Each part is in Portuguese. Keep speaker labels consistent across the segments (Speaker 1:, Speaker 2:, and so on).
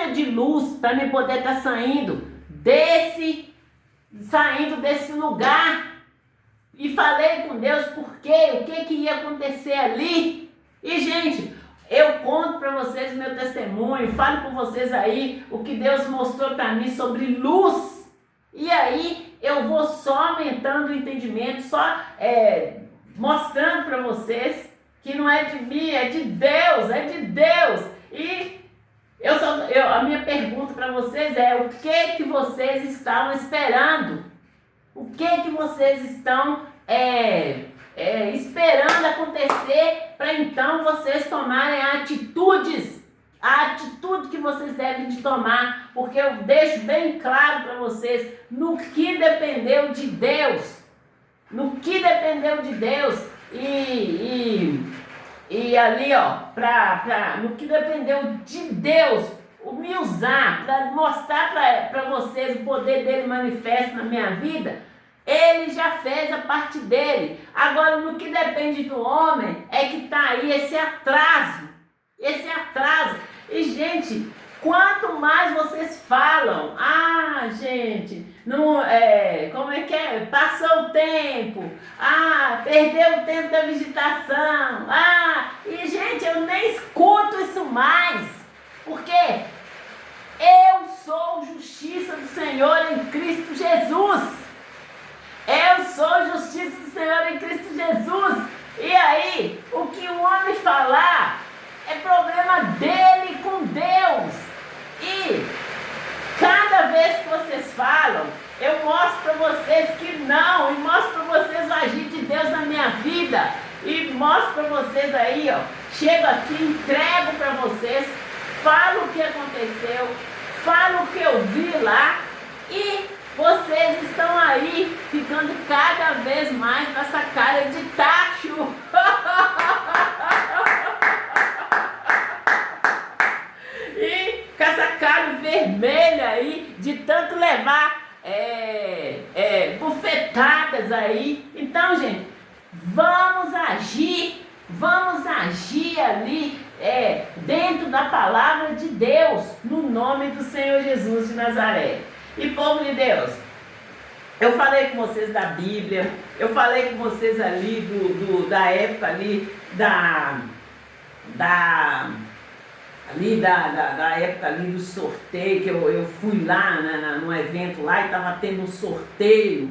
Speaker 1: pontinha de luz para me poder estar saindo desse lugar. E falei com Deus o que ia acontecer ali. E, gente, eu conto para vocês o meu testemunho, falo com vocês aí o que Deus mostrou para mim sobre luz. E aí eu vou só aumentando o entendimento, só mostrando para vocês que não é de mim, é de Deus, é de Deus. E a minha pergunta para vocês é: o que vocês estão esperando? O que vocês estão esperando acontecer para então vocês tomarem atitudes? A atitude que vocês devem de tomar, porque eu deixo bem claro para vocês no que dependeu de Deus. No que dependeu de Deus e ali, ó, no que dependeu de Deus me usar para mostrar para vocês o poder dele manifesto na minha vida, ele já fez a parte dele. Agora, no que depende do homem, é que está aí esse atraso. E, gente, quanto mais vocês falam, gente, não, como é que é? Passou o tempo, perdeu o tempo da visitação, e, gente, eu nem escuto isso mais, porque eu sou justiça do Senhor em Cristo Jesus. Eu sou justiça do Senhor em Cristo Jesus. E aí, o que o homem falar é problema dele com Deus. E cada vez que vocês falam, eu mostro para vocês que não, e mostro para vocês o agir de Deus na minha vida. E mostro para vocês aí, ó, chego aqui, entrego para vocês, falo o que aconteceu, falo o que eu vi lá, e vocês estão aí ficando cada vez mais com essa cara de tacho. E com essa cara vermelha aí, de tanto levar bufetadas aí. Então, gente, vamos agir ali dentro da palavra de Deus, no nome do Senhor Jesus de Nazaré. E povo de Deus, eu falei com vocês da Bíblia, eu falei com vocês ali da época ali da época ali do sorteio, que eu fui lá no evento lá e estava tendo um sorteio.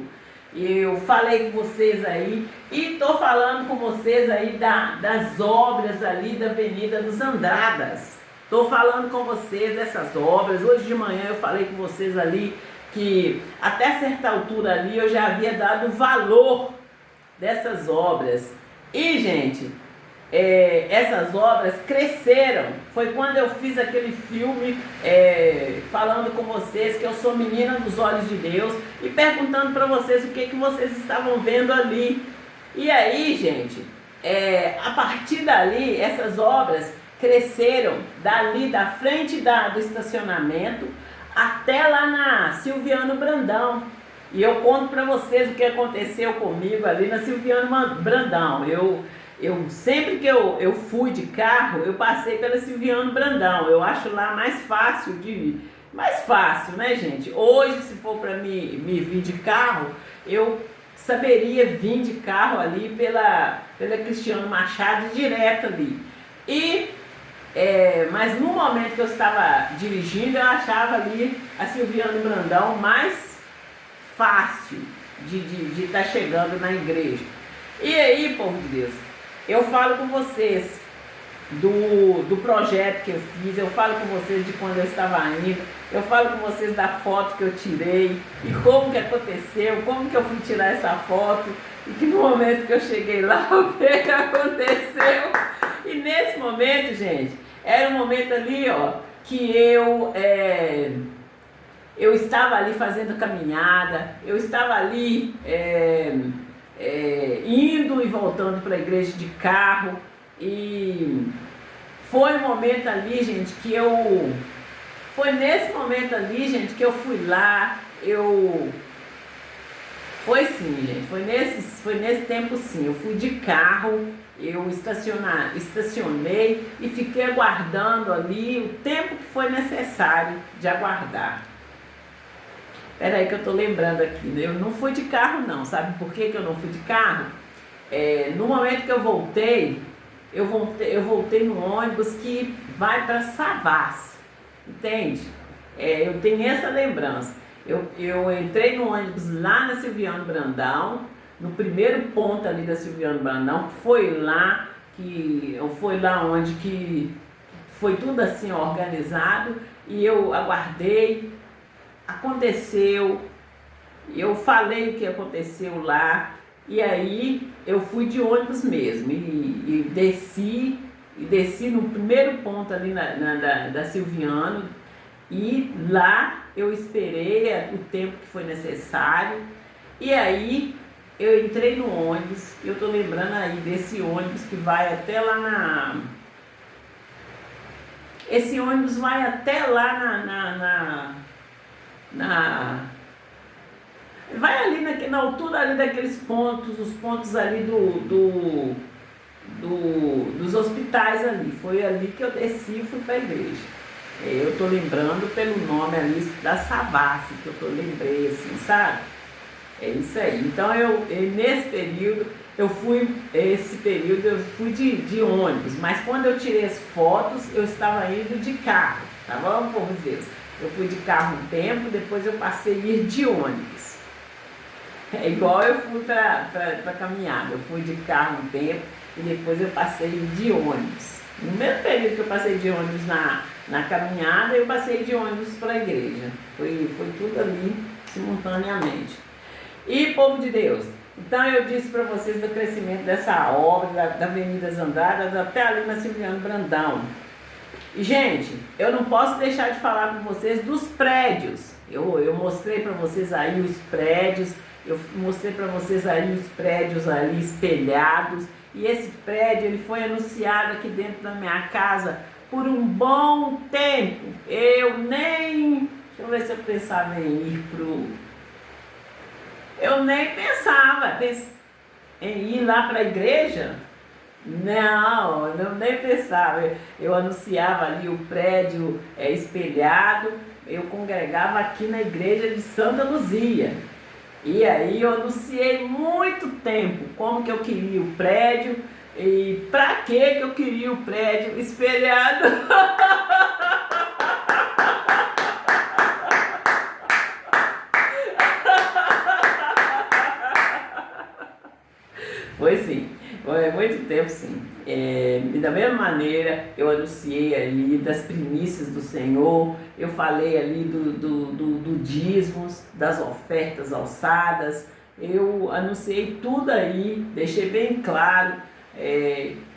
Speaker 1: E eu falei com vocês aí e estou falando com vocês aí das obras ali da Avenida dos Andradas. Estou falando com vocês dessas obras. Hoje de manhã eu falei com vocês ali que até certa altura ali eu já havia dado o valor dessas obras. E, gente, essas obras cresceram. Foi quando eu fiz aquele filme falando com vocês que eu sou menina dos olhos de Deus e perguntando para vocês o que vocês estavam vendo ali. E aí, gente, a partir dali, essas obras cresceram dali da frente do estacionamento até lá na Silviano Brandão. E eu conto para vocês o que aconteceu comigo ali na Silviano Brandão. Eu sempre que eu fui de carro, eu passei pela Silviano Brandão. Eu acho lá mais fácil, né, gente? Hoje, se for para me vir de carro, eu saberia vir de carro ali pela Cristiano Machado direto ali. Mas no momento que eu estava dirigindo, eu achava ali a Silviano Brandão mais fácil de estar chegando na igreja. E aí, povo de Deus, eu falo com vocês do projeto que eu fiz, eu falo com vocês de quando eu estava indo, eu falo com vocês da foto que eu tirei e como que aconteceu, como que eu fui tirar essa foto e que no momento que eu cheguei lá, o que aconteceu. E nesse momento, gente, era um momento ali, ó, que eu estava ali fazendo caminhada, eu estava ali indo e voltando para a igreja de carro, e foi um momento ali, gente, foi nesse momento ali, gente, que eu fui lá, foi sim, gente, foi nesse tempo sim, eu fui de carro eu estacionei e fiquei aguardando ali o tempo que foi necessário de aguardar. Peraí que eu tô lembrando aqui, né? Eu não fui de carro não, sabe por que eu não fui de carro? No momento que eu voltei no ônibus que vai para Savassi, entende? Eu tenho essa lembrança. Eu entrei no ônibus lá na Silviano Brandão, no primeiro ponto ali da Silviano Brandão, foi lá onde que foi tudo assim organizado, e eu aguardei, aconteceu, eu falei o que aconteceu lá, e aí eu fui de ônibus mesmo, e desci no primeiro ponto ali da Silviano, e lá eu esperei o tempo que foi necessário, e aí eu entrei no ônibus. Eu tô lembrando aí desse ônibus que vai até lá esse ônibus vai até lá vai ali na altura ali daqueles pontos, os pontos ali dos hospitais ali. Foi ali que eu desci e fui para a igreja. Eu tô lembrando pelo nome ali da Savassi, que eu lembrei assim, sabe? É isso aí. Então nesse período, esse período eu fui de ônibus, mas quando eu tirei as fotos, eu estava indo de carro, tá bom, povo de Deus? Eu fui de carro um tempo, depois eu passei a ir de ônibus. É igual eu fui para caminhada, eu fui de carro um tempo e depois eu passei a ir de ônibus. No mesmo período que eu passei de ônibus na caminhada, eu passei de ônibus para a igreja. Foi tudo ali simultaneamente. E povo de Deus, então eu disse para vocês do crescimento dessa obra, da Avenida Andradas até ali na Silviano Brandão. E gente, eu não posso deixar de falar com vocês dos prédios. Eu mostrei para vocês aí os prédios, eu mostrei para vocês aí os prédios ali espelhados. E esse prédio ele foi anunciado aqui dentro da minha casa por um bom tempo. Deixa eu ver se eu pensava em ir eu nem pensava em ir lá para a igreja. Não, eu nem pensava. Eu anunciava ali o prédio espelhado. Eu congregava aqui na igreja de Santa Luzia. E aí eu anunciei muito tempo como que eu queria o prédio e para que eu queria o prédio espelhado. Foi sim, foi muito tempo sim. E da mesma maneira eu anunciei ali das primícias do Senhor, eu falei ali do dízimos, das ofertas alçadas, eu anunciei tudo aí, deixei bem claro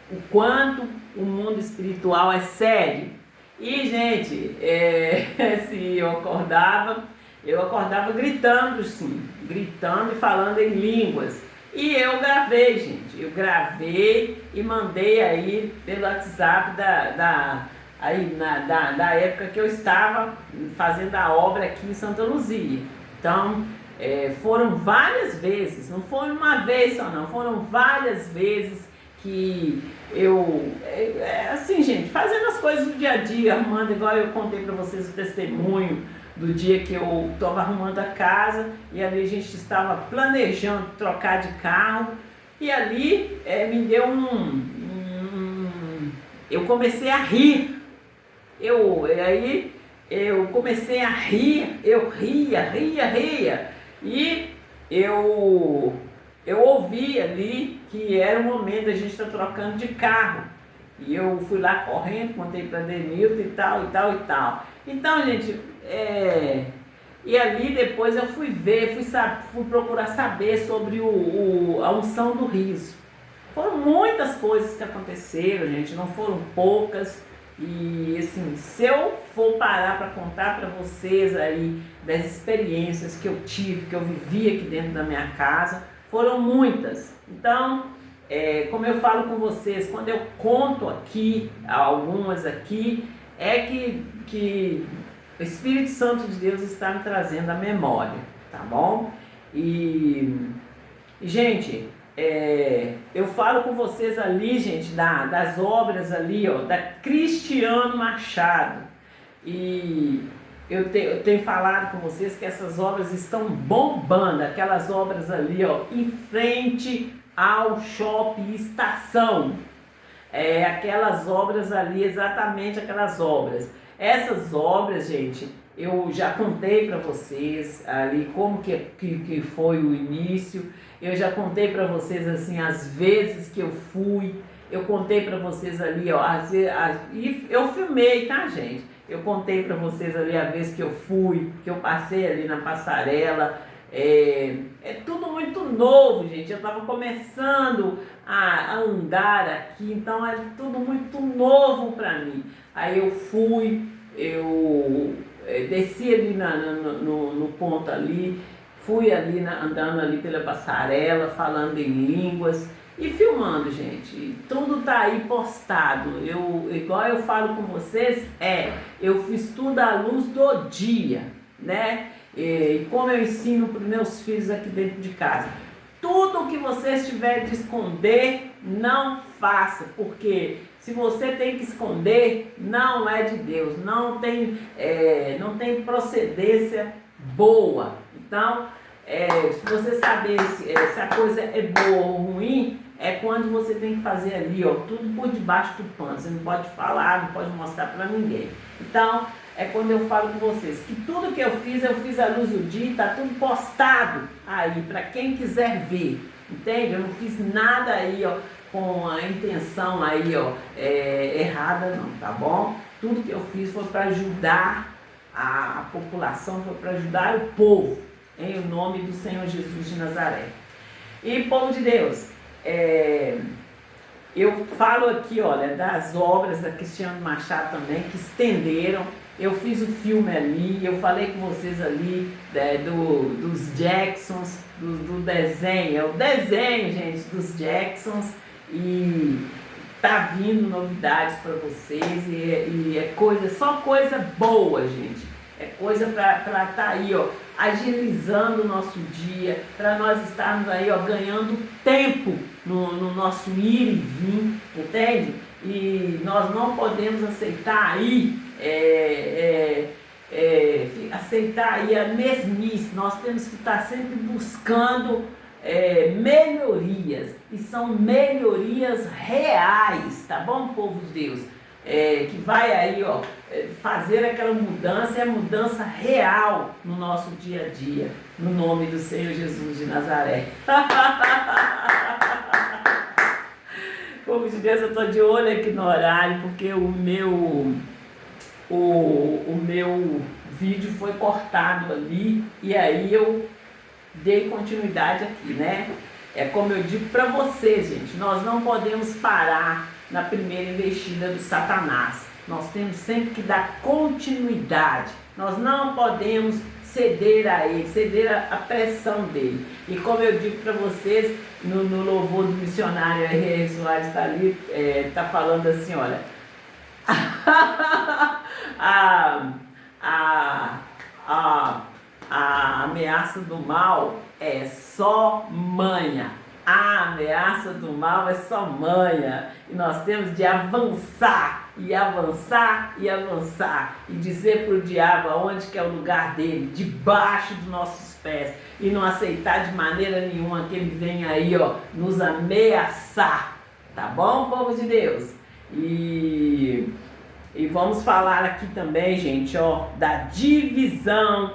Speaker 1: o quanto o mundo espiritual é sério. E gente, se eu acordava gritando sim, gritando e falando em línguas. E eu gravei, gente, eu gravei e mandei aí pelo WhatsApp da época que eu estava fazendo a obra aqui em Santa Luzia. Então, foram várias vezes, não foi uma vez só não, foram várias vezes que eu, assim gente, fazendo as coisas do dia a dia, arrumando, igual eu contei para vocês o testemunho do dia que eu estava arrumando a casa e ali a gente estava planejando trocar de carro e ali me deu eu comecei a rir, eu comecei a rir, eu ria e eu ouvi ali que era o momento da gente estar trocando de carro. E eu fui lá correndo, contei para Denilton e tal. Então, gente, e ali depois eu fui procurar saber sobre a unção do riso. Foram muitas coisas que aconteceram, gente, não foram poucas. E assim, se eu for parar para contar para vocês aí das experiências que eu tive, que eu vivi aqui dentro da minha casa, foram muitas. Então, como eu falo com vocês, quando eu conto aqui, algumas aqui, é que o Espírito Santo de Deus está me trazendo a memória, tá bom? E gente, eu falo com vocês ali, gente, das obras ali, ó, da Cristiano Machado. E eu tenho falado com vocês que essas obras estão bombando, aquelas obras ali, ó, em frente ao Shopping Estação. Aquelas obras ali, exatamente aquelas obras. Essas obras, gente, eu já contei para vocês ali como que foi o início. Eu já contei para vocês assim as vezes que eu fui. Eu contei para vocês ali, ó, e eu filmei, tá, gente? Eu contei para vocês ali a vez que eu fui, que eu passei ali na passarela. É tudo muito novo, gente. Eu estava começando a andar aqui, então é tudo muito novo para mim. Aí eu fui, eu desci ali no ponto ali, fui ali andando ali pela passarela, falando em línguas e filmando, gente. Tudo tá aí postado. Igual eu falo com vocês, eu fiz tudo à luz do dia, né? E como eu ensino para os meus filhos aqui dentro de casa, tudo que vocês tiverem de esconder, não faça, porque se você tem que esconder, não é de Deus, não tem procedência boa. Então, se você saber se a coisa é boa ou ruim, é quando você tem que fazer ali, ó, tudo por debaixo do pano. Você não pode falar, não pode mostrar para ninguém. Então, é quando eu falo com vocês que tudo que eu fiz à luz do dia, tá tudo postado aí para quem quiser ver, entende? Eu não fiz nada aí, ó, com a intenção aí, ó, errada não, tá bom? Tudo que eu fiz foi para ajudar a população, foi para ajudar o povo, em nome do Senhor Jesus de Nazaré. E povo de Deus, eu falo aqui, olha, das obras da Cristiano Machado também, que estenderam. Eu fiz o filme ali, eu falei com vocês ali dos Jacksons, do desenho. É o desenho, gente, dos Jacksons. E tá vindo novidades para vocês. E só coisa boa, gente. É coisa para tá aí, ó, agilizando o nosso dia, para nós estarmos aí, ó, ganhando tempo no nosso ir e vir, entende? E nós não podemos aceitar aí, aceitar aí a mesmice. Nós temos que estar sempre buscando melhorias, e são melhorias reais, tá bom, povo de Deus? Que vai aí, ó, fazer aquela mudança, é a mudança real no nosso dia a dia, no nome do Senhor Jesus de Nazaré. Povo de Deus, eu estou de olho aqui no horário, porque o meu vídeo foi cortado ali, e aí eu dei continuidade aqui, né? É como eu digo para vocês, gente, nós não podemos parar na primeira investida do Satanás. Nós temos sempre que dar continuidade. Nós não podemos ceder a ele, ceder a pressão dele. E como eu digo para vocês, no louvor do missionário R.R. Soares está ali, está falando assim, olha, a ameaça do mal é só manha. A ameaça do mal é só manha. E nós temos de avançar, e avançar, e avançar. E dizer para o diabo aonde que é o lugar dele, debaixo dos nossos pés. E não aceitar de maneira nenhuma que ele venha aí, ó, nos ameaçar. Tá bom, povo de Deus? E vamos falar aqui também, gente, ó, da divisão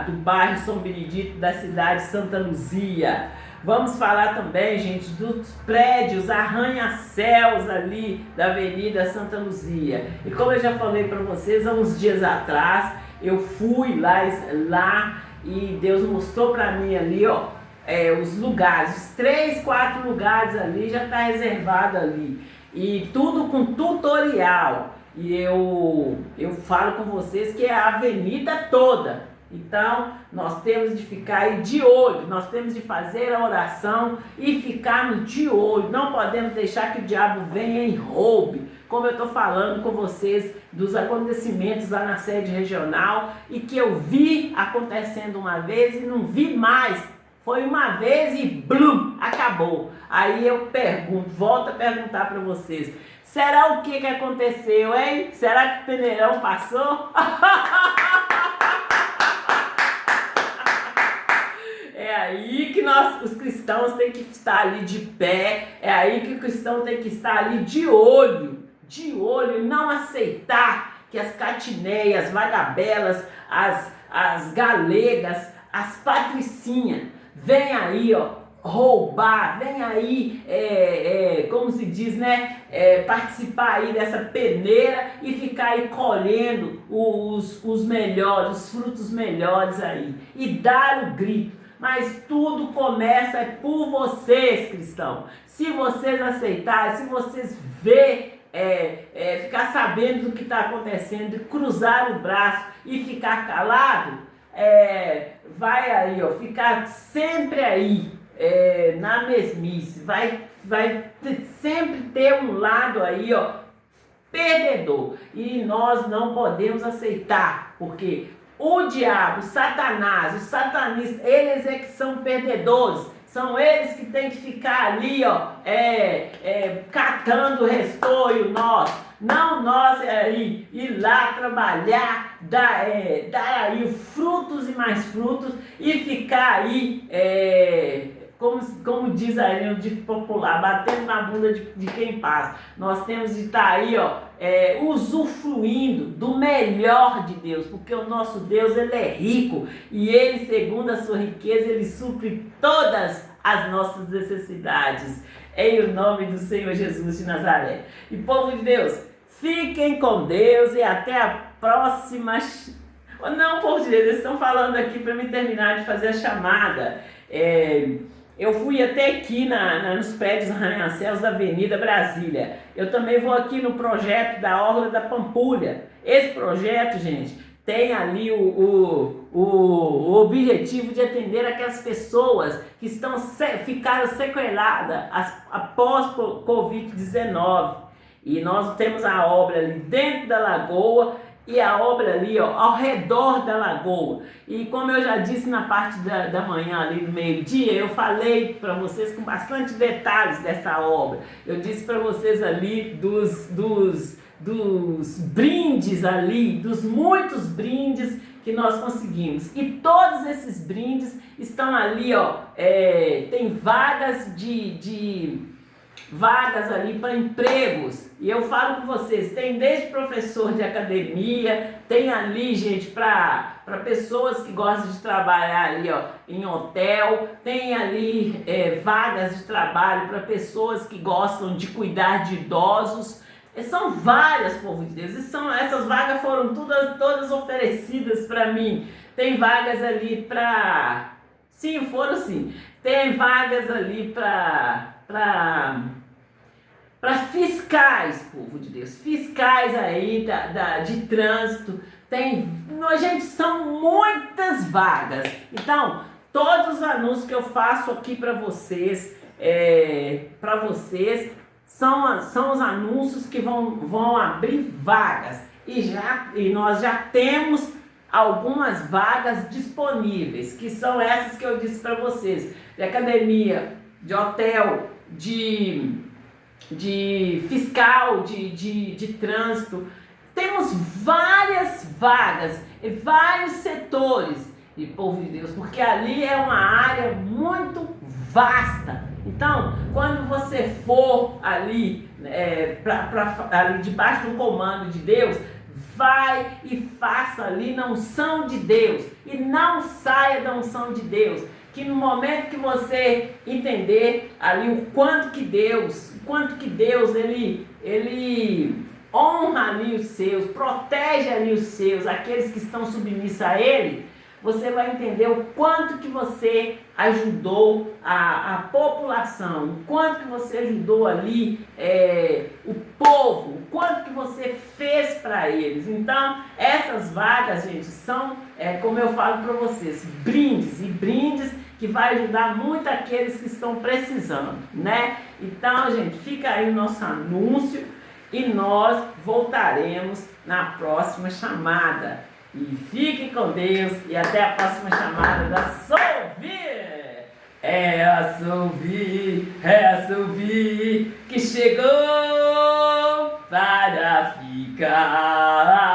Speaker 1: do bairro São Benedito, da cidade de Santa Luzia. Vamos falar também, gente, dos prédios arranha-céus ali da Avenida Santa Luzia. E como eu já falei para vocês, há uns dias atrás, eu fui lá e Deus mostrou para mim ali, ó, os lugares, os 3, 4 lugares ali já está reservado ali. E tudo com tutorial. E eu falo com vocês que é a avenida toda. Então, nós temos de ficar aí de olho, nós temos de fazer a oração e ficarmos de olho. Não podemos deixar que o diabo venha e roube. Como eu estou falando com vocês dos acontecimentos lá na sede regional e que eu vi acontecendo uma vez e não vi mais. Foi uma vez e blum, acabou. Aí eu pergunto, volto a perguntar para vocês. Será o que aconteceu, hein? Será que o peneirão passou? É aí que os cristãos têm que estar ali de pé, é aí que o cristão tem que estar ali de olho e não aceitar que as catineias, as vagabelas, as galegas, as patricinhas, vem aí, ó, roubar, vem aí, como se diz, né, participar aí dessa peneira e ficar aí colhendo os melhores, os frutos melhores aí, e dar o grito. Mas tudo começa por vocês, cristãos. Se vocês aceitarem, se vocês ficar sabendo do que está acontecendo, cruzar o braço e ficar calado, vai aí, ó, ficar sempre aí, na mesmice, vai sempre ter um lado aí, ó, perdedor, e nós não podemos aceitar, porque o diabo, Satanás, os satanistas, eles é que são perdedores, são eles que tem que ficar ali, ó, catando o restolho nosso, não nós aí ir lá trabalhar, dar aí frutos e mais frutos e ficar aí, como diz aí no dito popular, batendo na bunda de quem passa. Nós temos de estar aí, ó, usufruindo do melhor de Deus, porque o nosso Deus, ele é rico e ele, segundo a sua riqueza, ele supre todas as nossas necessidades, em o nome do Senhor Jesus de Nazaré. E povo de Deus, fiquem com Deus e até a próxima. Não, povo de Deus, eles estão falando aqui para me terminar de fazer a chamada. Eu fui até aqui nos prédios Arranha-Céus da Avenida Brasília. Eu também vou aqui no projeto da Orla da Pampulha. Esse projeto, gente, tem ali o objetivo de atender aquelas pessoas que ficaram sequeladas após Covid-19. E nós temos a obra ali dentro da lagoa e a obra ali, ó, ao redor da lagoa. E como eu já disse na parte da manhã ali no meio-dia, eu falei para vocês com bastante detalhes dessa obra. Eu disse para vocês ali dos brindes ali, dos muitos brindes que nós conseguimos. E todos esses brindes estão ali, ó, tem vagas vagas ali para empregos, e eu falo com vocês, tem desde professor de academia, tem ali, gente, para pessoas que gostam de trabalhar ali, ó, em hotel, tem ali vagas de trabalho para pessoas que gostam de cuidar de idosos. São várias, povo de Deus, essas vagas foram todas oferecidas para mim. Tem vagas ali para... Sim, foram sim. Tem vagas ali para fiscais, povo de Deus, fiscais aí de trânsito. Gente, são muitas vagas. Então, todos os anúncios que eu faço aqui para vocês, são os anúncios que vão abrir vagas. E nós já temos algumas vagas disponíveis, que são essas que eu disse para vocês, de academia, de hotel, de fiscal, de trânsito. Temos várias vagas e vários setores, e povo de Deus, porque ali é uma área muito vasta. Então, quando você for ali, ali debaixo do comando de Deus, vai e faça ali na unção de Deus, e não saia da unção de Deus. Que no momento que você entender ali o quanto que Deus ele honra ali os seus, protege ali os seus, aqueles que estão submissos a Ele, você vai entender o quanto que você ajudou a população, o quanto que você ajudou ali o povo, o quanto que você fez para eles. Então, essas vagas, gente, são, como eu falo para vocês, brindes que vai ajudar muito aqueles que estão precisando, né? Então, gente, fica aí o nosso anúncio e nós voltaremos na próxima chamada. E fiquem com Deus e até a próxima chamada da Souvir! É assovio que chegou para ficar.